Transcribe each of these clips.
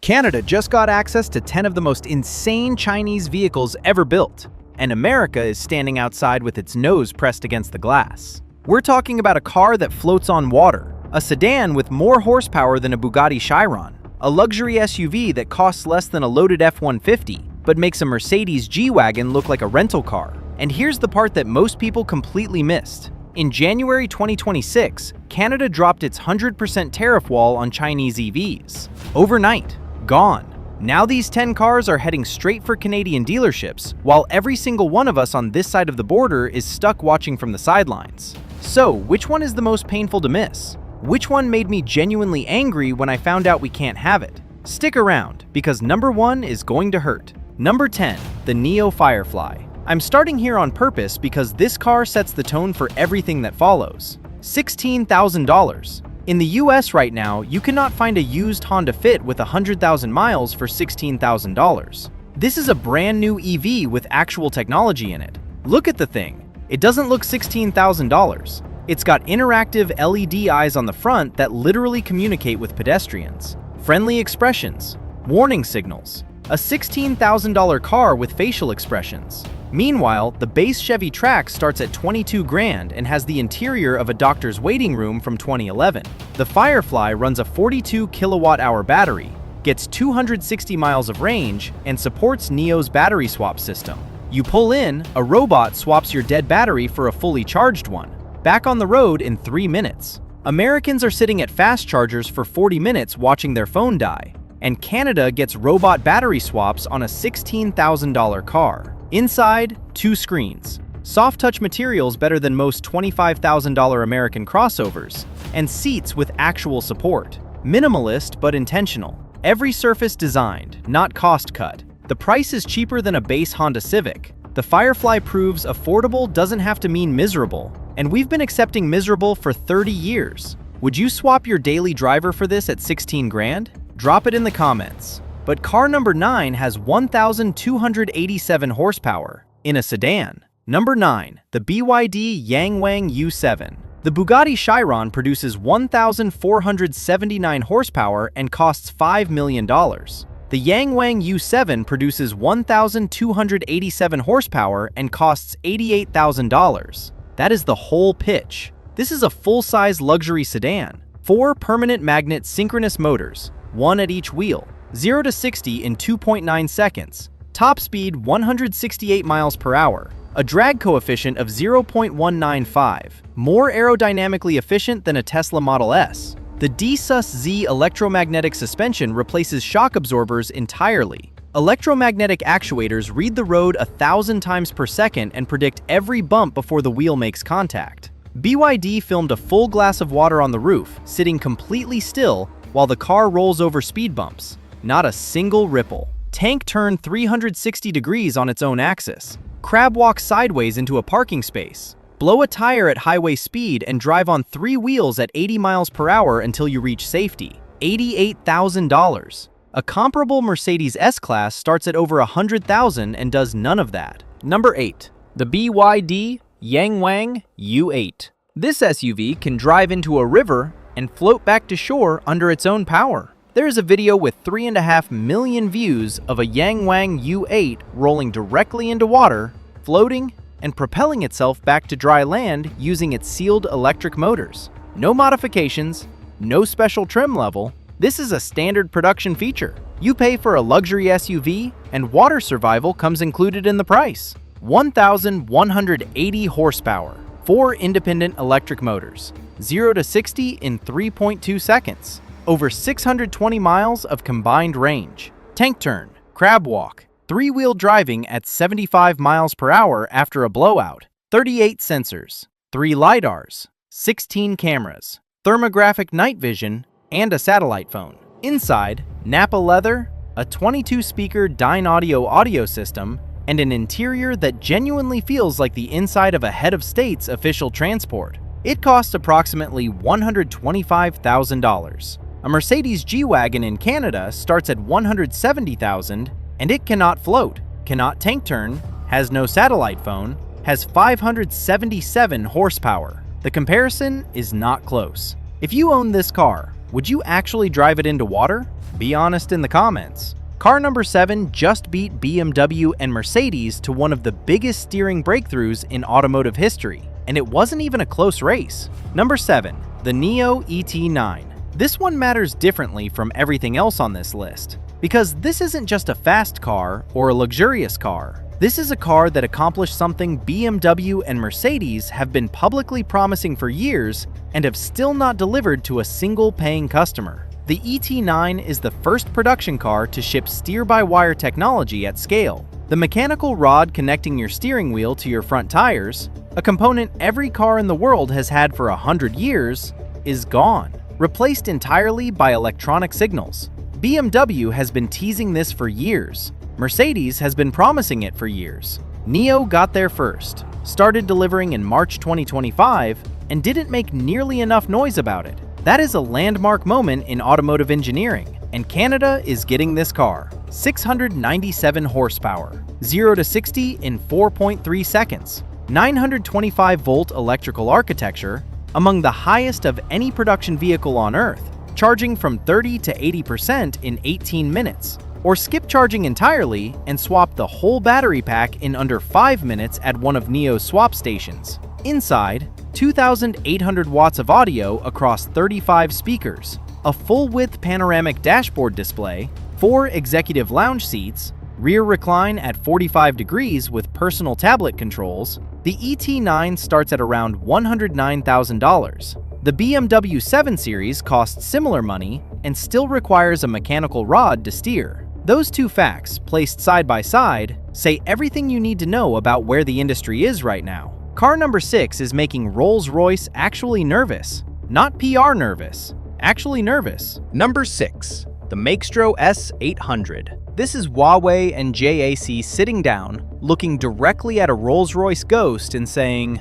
Canada just got access to 10 of the most insane Chinese vehicles ever built, and America is standing outside with its nose pressed against the glass. We're talking about a car that floats on water, a sedan with more horsepower than a Bugatti Chiron, a luxury SUV that costs less than a loaded F-150, but makes a Mercedes G-Wagon look like a rental car. And here's the part that most people completely missed. In January 2026, Canada dropped its 100% tariff wall on Chinese EVs. Overnight, gone. Now these 10 cars are heading straight for Canadian dealerships, while every single one of us on this side of the border is stuck watching from the sidelines. So, which one is the most painful to miss? Which one made me genuinely angry when I found out we can't have it? Stick around, because number 1 is going to hurt. Number 10, the Nio Firefly. I'm starting here on purpose because this car sets the tone for everything that follows. $16,000. In the US right now, you cannot find a used Honda Fit with 100,000 miles for $16,000. This is a brand new EV with actual technology in it. Look at the thing. It doesn't look $16,000. It's got interactive LED eyes on the front that literally communicate with pedestrians. Friendly expressions. Warning signals. A $16,000 car with facial expressions. Meanwhile, the base Chevy Trax starts at $22,000 and has the interior of a doctor's waiting room from 2011. The Firefly runs a 42 kilowatt-hour battery, gets 260 miles of range, and supports NIO's battery swap system. You pull in, a robot swaps your dead battery for a fully charged one. Back on the road in 3 minutes. Americans are sitting at fast chargers for 40 minutes watching their phone die, and Canada gets robot battery swaps on a $16,000 car. Inside, 2 screens, soft touch materials better than most $25,000 American crossovers, and seats with actual support. Minimalist but intentional. Every surface designed, not cost cut. The price is cheaper than a base Honda Civic. The Firefly proves affordable doesn't have to mean miserable, and we've been accepting miserable for 30 years. Would you swap your daily driver for this at $16,000? Drop it in the comments. But car number 9 has 1,287 horsepower in a sedan. Number 9, the BYD YangWang U7. The Bugatti Chiron produces 1,479 horsepower and costs $5 million. The YangWang U7 produces 1,287 horsepower and costs $88,000. That is the whole pitch. This is a full-size luxury sedan. 4 permanent magnet synchronous motors, 1 at each wheel. 0 to 60 in 2.9 seconds. Top speed 168 miles per hour. A drag coefficient of 0.195. More aerodynamically efficient than a Tesla Model S. The DiSus-Z electromagnetic suspension replaces shock absorbers entirely. Electromagnetic actuators read the road 1,000 times per second and predict every bump before the wheel makes contact. BYD filmed a full glass of water on the roof, sitting completely still while the car rolls over speed bumps. Not a single ripple. Tank turn 360 degrees on its own axis. Crab walk sideways into a parking space. Blow a tire at highway speed and drive on 3 wheels at 80 miles per hour until you reach safety. $88,000. A comparable Mercedes S-Class starts at over $100,000 and does none of that. Number 8. The BYD YangWang U8. This SUV can drive into a river and float back to shore under its own power. There is a video with 3.5 million views of a YangWang U8 rolling directly into water, floating, and propelling itself back to dry land using its sealed electric motors. No modifications, no special trim level. This is a standard production feature. You pay for a luxury SUV, and water survival comes included in the price. 1,180 horsepower, 4 independent electric motors, 0 to 60 in 3.2 seconds. Over 620 miles of combined range. Tank turn, crab walk, 3-wheel driving at 75 miles per hour after a blowout. 38 sensors, 3 LiDARs, 16 cameras, thermographic night vision, and a satellite phone. Inside, Nappa leather, a 22-speaker Dynaudio audio system, and an interior that genuinely feels like the inside of a head of state's official transport. It costs approximately $125,000. A Mercedes G-Wagon in Canada starts at $170,000, and it cannot float, cannot tank turn, has no satellite phone, has 577 horsepower. The comparison is not close. If you own this car, Would you actually drive it into water? Be honest in the comments. Car number 7 just beat BMW and Mercedes to one of the biggest steering breakthroughs in automotive history, and it wasn't even a close race. Number 7, the NIO ET9. This one matters differently from everything else on this list, because this isn't just a fast car or a luxurious car. This is a car that accomplished something BMW and Mercedes have been publicly promising for years and have still not delivered to a single paying customer. The ET9 is the first production car to ship steer-by-wire technology at scale. The mechanical rod connecting your steering wheel to your front tires, a component every car in the world has had for 100 years, is gone, replaced entirely by electronic signals. BMW has been teasing this for years. Mercedes has been promising it for years. NIO got there first, started delivering in March 2025, and didn't make nearly enough noise about it. That is a landmark moment in automotive engineering, and Canada is getting this car. 697 horsepower, 0 to 60 in 4.3 seconds, 925-volt electrical architecture, among the highest of any production vehicle on Earth, charging from 30 to 80% in 18 minutes. Or skip charging entirely and swap the whole battery pack in under 5 minutes at one of NIO's swap stations. Inside, 2,800 watts of audio across 35 speakers, a full-width panoramic dashboard display, 4 executive lounge seats, rear recline at 45 degrees with personal tablet controls. The ET9 starts at around $109,000. The BMW 7 Series costs similar money and still requires a mechanical rod to steer. Those two facts, placed side by side, say everything you need to know about where the industry is right now. Car number 6 is making Rolls-Royce actually nervous. Not PR nervous, actually nervous. Number 6, the Mextro S800. This is Huawei and JAC sitting down, looking directly at a Rolls-Royce Ghost and saying,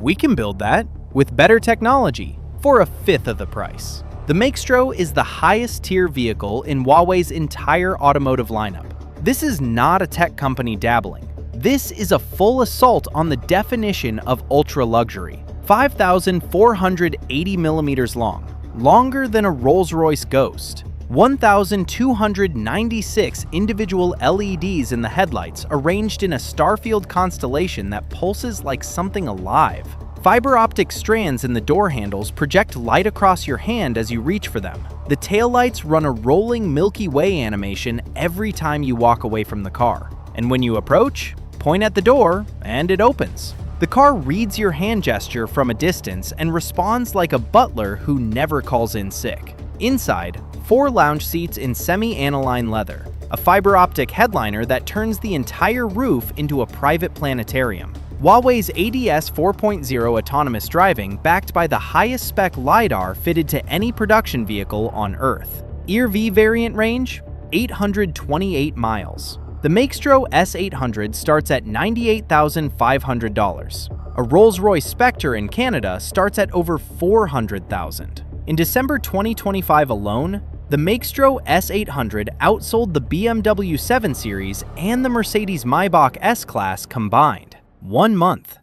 "We can build that with better technology for a fifth of the price." The Mextro is the highest tier vehicle in Huawei's entire automotive lineup. This is not a tech company dabbling. This is a full assault on the definition of ultra-luxury. 5,480 millimeters long, longer than a Rolls-Royce Ghost. 1,296 individual LEDs in the headlights arranged in a starfield constellation that pulses like something alive. Fiber optic strands in the door handles project light across your hand as you reach for them. The taillights run a rolling Milky Way animation every time you walk away from the car. And when you approach, point at the door, and it opens. The car reads your hand gesture from a distance and responds like a butler who never calls in sick. Inside, 4 lounge seats in semi-aniline leather, a fiber optic headliner that turns the entire roof into a private planetarium. Huawei's ADS 4.0 autonomous driving backed by the highest spec LiDAR fitted to any production vehicle on Earth. ERV variant range, 828 miles. The Mextro S800 starts at $98,500. A Rolls-Royce Spectre in Canada starts at over $400,000. In December 2025 alone, the Mextro S800 outsold the BMW 7 Series and the Mercedes Maybach S-Class combined. 1 month.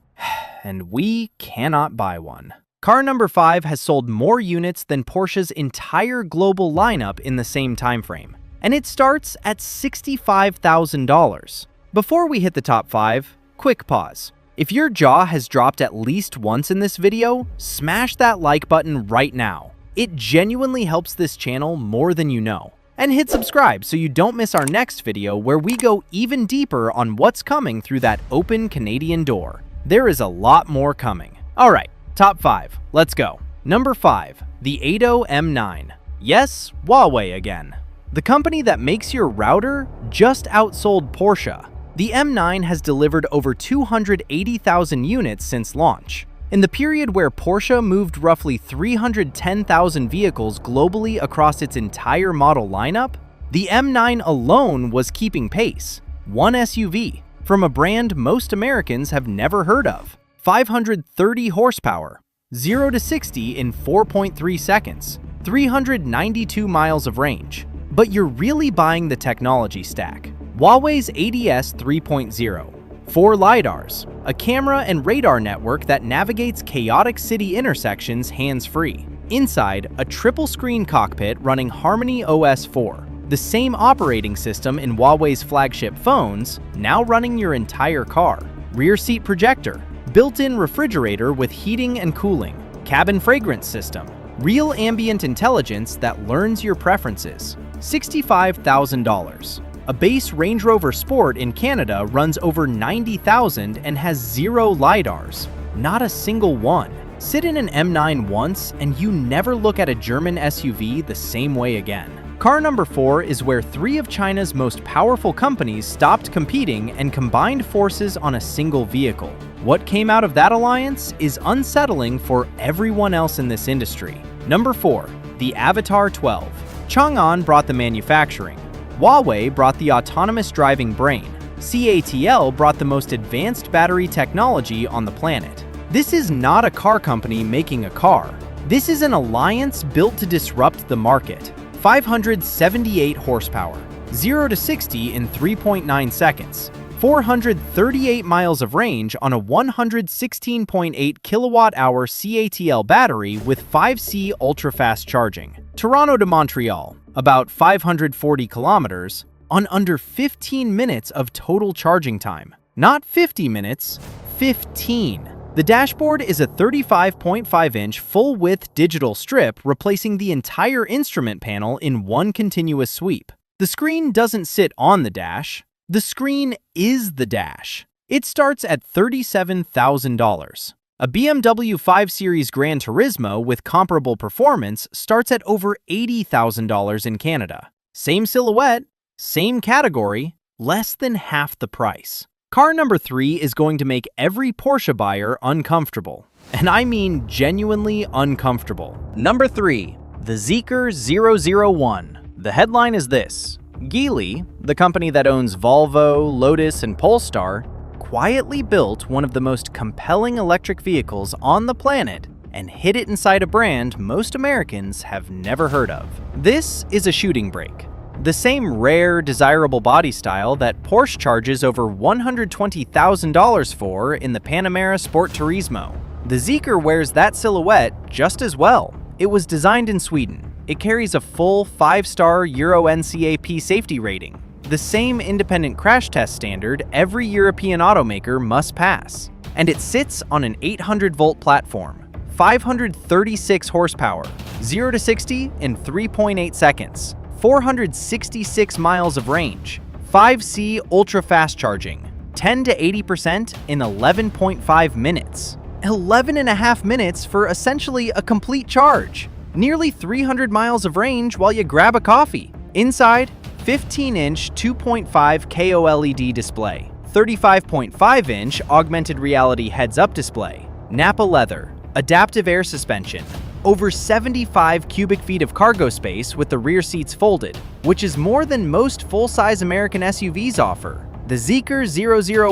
And we cannot buy one. Car number 5 has sold more units than Porsche's entire global lineup in the same timeframe, and it starts at $65,000. Before we hit the top 5, quick pause. If your jaw has dropped at least once in this video, smash that like button right now. It genuinely helps this channel more than you know. And hit subscribe so you don't miss our next video where we go even deeper on what's coming through that open Canadian door. There is a lot more coming. Alright, top 5, let's go. Number 5, the Aito M9. Yes, Huawei again. The company that makes your router just outsold Porsche. The M9 has delivered over 280,000 units since launch. In the period where Porsche moved roughly 310,000 vehicles globally across its entire model lineup, the M9 alone was keeping pace. One SUV, from a brand most Americans have never heard of. 530 horsepower, 0 to 60 in 4.3 seconds, 392 miles of range. But you're really buying the technology stack. Huawei's ADS 3.0, 4 LiDARs, a camera and radar network that navigates chaotic city intersections hands-free. Inside, a triple-screen cockpit running Harmony OS 4, the same operating system in Huawei's flagship phones, now running your entire car. Rear seat projector, built-in refrigerator with heating and cooling, cabin fragrance system, real ambient intelligence that learns your preferences. $65,000. A base Range Rover Sport in Canada runs over 90,000 and has 0 LiDARs. Not a single one. Sit in an M9 once and you never look at a German SUV the same way again. Car number 4 is where 3 of China's most powerful companies stopped competing and combined forces on a single vehicle. What came out of that alliance is unsettling for everyone else in this industry. Number 4, the Avatar 12. Changan brought the manufacturing. Huawei brought the autonomous driving brain. CATL brought the most advanced battery technology on the planet. This is not a car company making a car. This is an alliance built to disrupt the market. 578 horsepower, 0 to 60 in 3.9 seconds, 438 miles of range on a 116.8 kilowatt-hour CATL battery with 5C ultra-fast charging. Toronto to Montreal, about 540 kilometers, on under 15 minutes of total charging time. Not 50 minutes, 15. The dashboard is a 35.5-inch full-width digital strip replacing the entire instrument panel in one continuous sweep. The screen doesn't sit on the dash. The screen is the dash. It starts at $37,000. A BMW 5 Series Gran Turismo with comparable performance starts at over $80,000 in Canada. Same silhouette, same category, less than half the price. Car number 3 is going to make every Porsche buyer uncomfortable. And I mean genuinely uncomfortable. Number 3, the Zeekr 001. The headline is this: Geely, the company that owns Volvo, Lotus, and Polestar, quietly built one of the most compelling electric vehicles on the planet and hid it inside a brand most Americans have never heard of. This is a shooting brake. The same rare, desirable body style that Porsche charges over $120,000 for in the Panamera Sport Turismo. The Zeekr wears that silhouette just as well. It was designed in Sweden. It carries a full 5-star Euro NCAP safety rating, the same independent crash test standard every European automaker must pass. And it sits on an 800-volt platform, 536 horsepower, 0 to 60 in 3.8 seconds. 466 miles of range, 5C ultra-fast charging, 10 to 80% in 11.5 minutes. 11.5 minutes for essentially a complete charge. Nearly 300 miles of range while you grab a coffee. Inside, 15-inch 2.5 KOLED display, 35.5-inch augmented reality heads-up display, Nappa leather, adaptive air suspension, over 75 cubic feet of cargo space with the rear seats folded, which is more than most full-size American SUVs offer. The Zeekr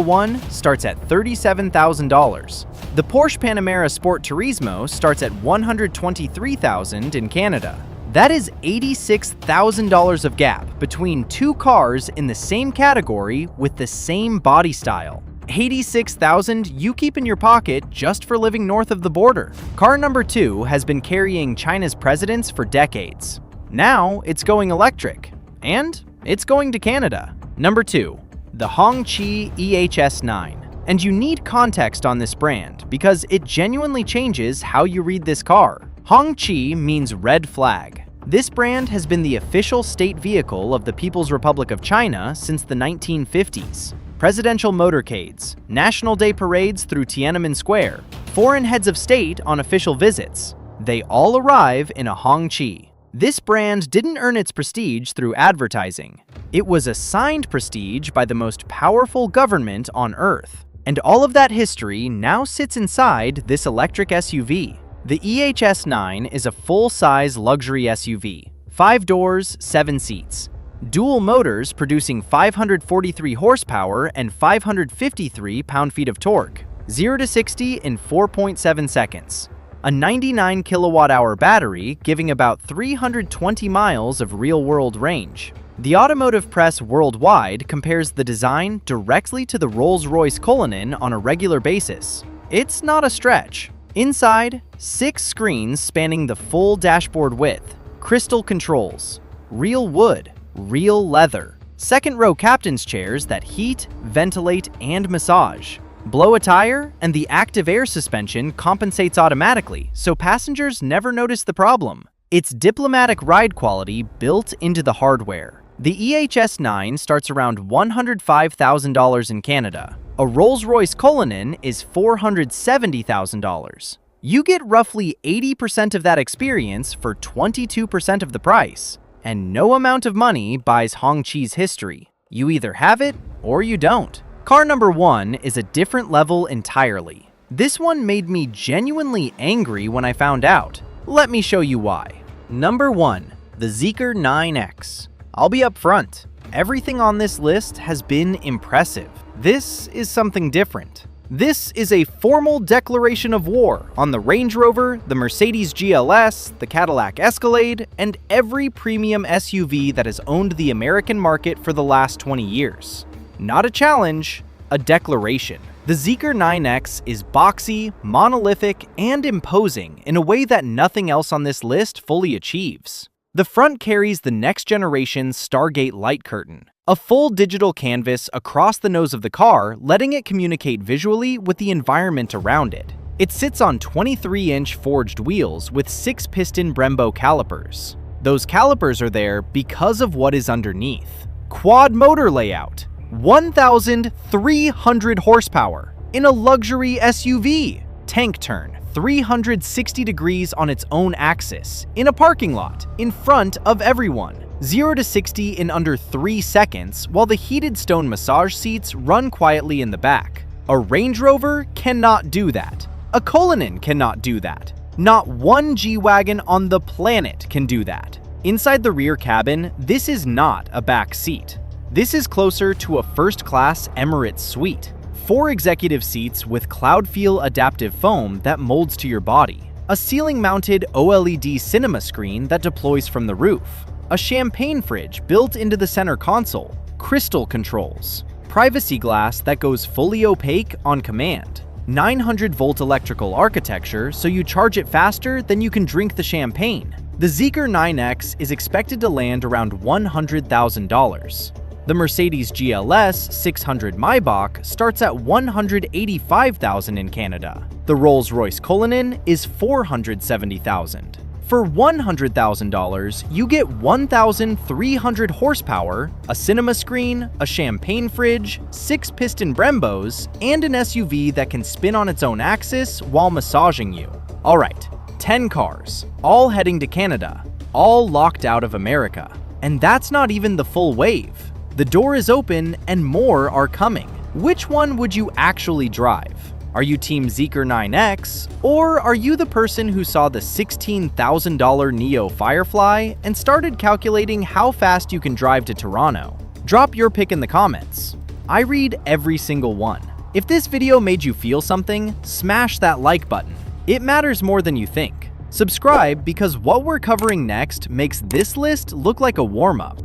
001 starts at $37,000. The Porsche Panamera Sport Turismo starts at $123,000 in Canada. That is $86,000 of gap between two cars in the same category with the same body style. $86,000 you keep in your pocket just for living north of the border. Car number 2 has been carrying China's presidents for decades. Now it's going electric. And it's going to Canada. Number 2, the Hongqi EHS9. And you need context on this brand because it genuinely changes how you read this car. Hongqi means red flag. This brand has been the official state vehicle of the People's Republic of China since the 1950s. Presidential motorcades, National Day parades through Tiananmen Square, foreign heads of state on official visits. They all arrive in a Hongqi. This brand didn't earn its prestige through advertising. It was assigned prestige by the most powerful government on Earth. And all of that history now sits inside this electric SUV. The EHS9 is a full-size luxury SUV, 5 doors, 7 seats. Dual motors producing 543 horsepower and 553 pound-feet of torque, 0 to 60 in 4.7 seconds. A 99 kilowatt-hour battery giving about 320 miles of real-world range. The automotive press worldwide compares the design directly to the Rolls-Royce Cullinan on a regular basis. It's not a stretch. Inside, 6 screens spanning the full dashboard width, crystal controls, real wood, real leather, second row captain's chairs that heat, ventilate, and massage. Blow a tire, and the active air suspension compensates automatically, so passengers never notice the problem. It's diplomatic ride quality built into the hardware. The EHS9 starts around $105,000 in Canada. A Rolls-Royce Cullinan is $470,000. You get roughly 80% of that experience for 22% of the price. And no amount of money buys Hongqi's history. You either have it or you don't. Car number 1 is a different level entirely. This one made me genuinely angry when I found out. Let me show you why. Number 1. The Zeekr 9X. I'll be upfront. Everything on this list has been impressive. This is something different. This is a formal declaration of war on the Range Rover, the Mercedes GLS, the Cadillac Escalade, and every premium SUV that has owned the American market for the last 20 years. Not a challenge, a declaration. The Zeekr 9X is boxy, monolithic, and imposing in a way that nothing else on this list fully achieves. The front carries the next-generation Stargate light curtain, a full digital canvas across the nose of the car, letting it communicate visually with the environment around it. It sits on 23-inch forged wheels with 6-piston Brembo calipers. Those calipers are there because of what is underneath. Quad motor layout. 1,300 horsepower in a luxury SUV. Tank turn 360 degrees on its own axis in a parking lot in front of everyone. 0 to 60 in under 3 seconds, while the heated stone massage seats run quietly in the back. A Range Rover cannot do that. A Cullinan cannot do that. Not one G-Wagon on the planet can do that. Inside the rear cabin, this is not a back seat. This is closer to a first-class Emirates suite. 4 executive seats with cloud feel adaptive foam that molds to your body. A ceiling-mounted OLED cinema screen that deploys from the roof. A champagne fridge built into the center console. Crystal controls. Privacy glass that goes fully opaque on command. 900-volt electrical architecture so you charge it faster than you can drink the champagne. The Zeekr 9X is expected to land around $100,000. The Mercedes GLS 600 Maybach starts at $185,000 in Canada. The Rolls-Royce Cullinan is $470,000. For $100,000, you get 1,300 horsepower, a cinema screen, a champagne fridge, 6-piston Brembos, and an SUV that can spin on its own axis while massaging you. Alright, 10 cars, all heading to Canada, all locked out of America. And that's not even the full wave. The door is open and more are coming. Which one would you actually drive? Are you team Zeekr 9X, or are you the person who saw the $16,000 Nio Firefly and started calculating how fast you can drive to Toronto? Drop your pick in the comments. I read every single one. If this video made you feel something, smash that like button. It matters more than you think. Subscribe because what we're covering next makes this list look like a warm-up.